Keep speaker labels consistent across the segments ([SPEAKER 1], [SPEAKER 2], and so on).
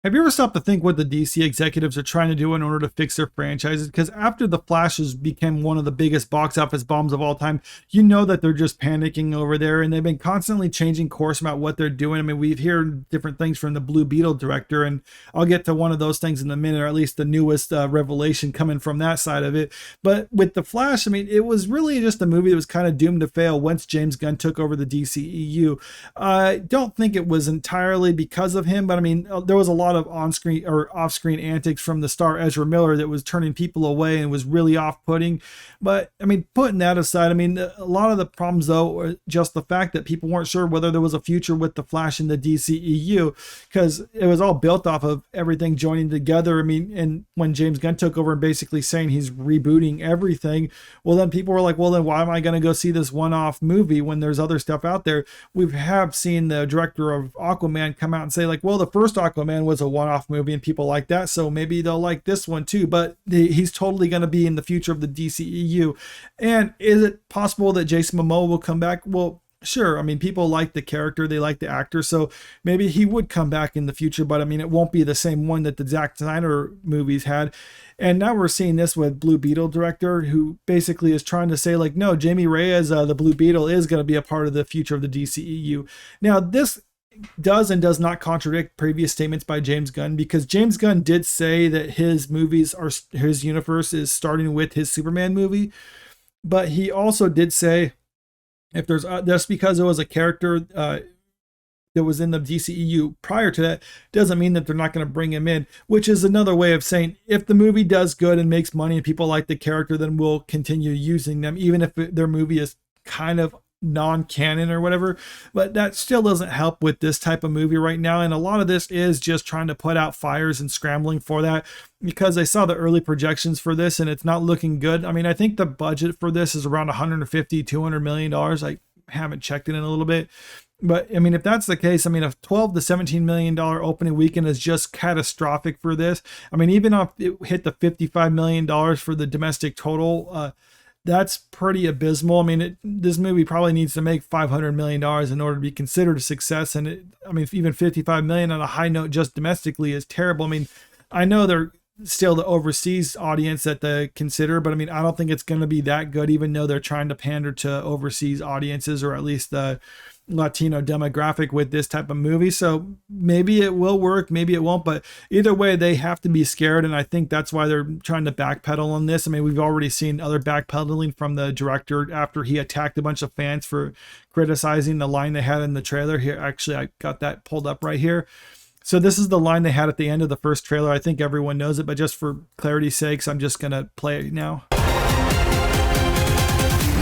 [SPEAKER 1] Have you ever stopped to think what the DC executives are trying to do in order to fix their franchises? Because after The Flash has become one of the biggest box office bombs of all time, you know that they're just panicking over there, and they've been constantly changing course about what they're doing. I mean, we've heard different things from the Blue Beetle director, and I'll get to one of those things in a minute, or at least the newest revelation coming from that side of it. But with The Flash, I mean, it was really just a movie that was kind of doomed to fail once James Gunn took over the DCEU. I don't think it was entirely because of him, but I mean, there was a lot of on-screen or off-screen antics from the star Ezra Miller that was turning people away and was really off-putting. But I mean, putting that aside, I mean, a lot of the problems though are just the fact that people weren't sure whether there was a future with the Flash in the DCEU, because it was all built off of everything joining together. I mean, and when James Gunn took over and basically saying he's rebooting everything, well, then people were like, well, then why am I going to go see this one-off movie when there's other stuff out there? We have seen the director of Aquaman come out and say like, well, the first Aquaman was a one-off movie and people like that, so maybe they'll like this one too. But he's totally going to be in the future of the DCEU. And is it possible that Jason Momoa will come back? Well, sure. I mean, people like the character, they like the actor, so maybe he would come back in the future, but I mean, it won't be the same one that the Zack Snyder movies had. And now we're seeing this with Blue Beetle director, who basically is trying to say like, no, Jamie Reyes, the Blue Beetle, is going to be a part of the future of the DCEU. Now, this does and does not contradict previous statements by James Gunn, because James Gunn did say that his movies are, his universe is starting with his Superman movie, but he also did say if there's just because it was a character that was in the DCEU prior to that doesn't mean that they're not going to bring him in, which is another way of saying if the movie does good and makes money and people like the character, then we'll continue using them, even if their movie is kind of non-canon or whatever. But that still doesn't help with this type of movie right now, and a lot of this is just trying to put out fires and scrambling for that, because I saw the early projections for this and it's not looking good. I mean, I think the budget for this is around 150 $200 million. I haven't checked it in a little bit, but I mean, if that's the case, I mean, a 12 to $17 million opening weekend is just catastrophic for this. I mean, even if it hit the $55 million for the domestic total, that's pretty abysmal. I mean, this movie probably needs to make $500 million in order to be considered a success. And I mean, even $55 million on a high note just domestically is terrible. I mean, I know they're still the overseas audience that they consider, but I mean, I don't think it's going to be that good, even though they're trying to pander to overseas audiences, or at least the Latino demographic with this type of movie. So maybe it will work, maybe it won't, but either way, they have to be scared. And I think that's why they're trying to backpedal on this. I mean, we've already seen other backpedaling from the director after he attacked a bunch of fans for criticizing the line they had in the trailer here. Actually, I got that pulled up right here. So this is the line they had at the end of the first trailer. I think everyone knows it, but just for clarity's sakes, I'm just going to play it now.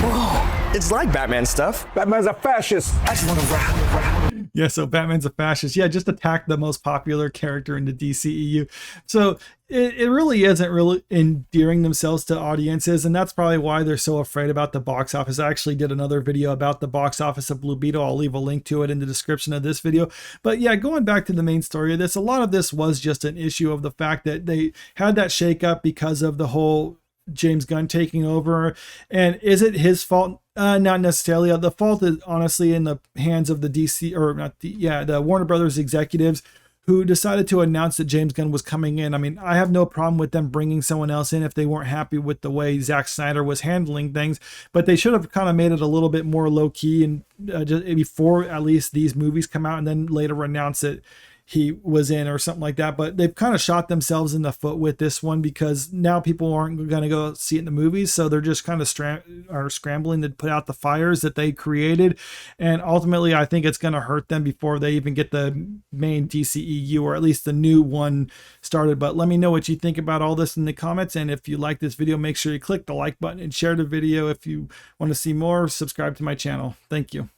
[SPEAKER 2] Whoa, it's like Batman stuff.
[SPEAKER 3] Batman's a fascist.
[SPEAKER 2] I just want to rap.
[SPEAKER 1] Yeah, so Batman's a fascist. Yeah, just attacked the most popular character in the DCEU. So it really isn't really endearing themselves to audiences, and that's probably why they're so afraid about the box office. I actually did another video about the box office of Blue Beetle. I'll leave a link to it in the description of this video. But yeah, going back to the main story of this, a lot of this was just an issue of the fact that they had that shakeup because of the whole James Gunn taking over. And is it his fault? Not necessarily. The fault is honestly in the hands of the the Warner Brothers executives, who decided to announce that James Gunn was coming in. I mean, I have no problem with them bringing someone else in if they weren't happy with the way Zack Snyder was handling things, but they should have kind of made it a little bit more low key and just before at least these movies come out, and then later announce it he was in or something like that. But they've kind of shot themselves in the foot with this one, because now people aren't going to go see it in the movies, so they're just kind of scrambling to put out the fires that they created. And ultimately, I think it's going to hurt them before they even get the main DCEU, or at least the new one, started. But let me know what you think about all this in the comments, and if you like this video, make sure you click the like button and share the video. If you want to see more, subscribe to my channel. Thank you.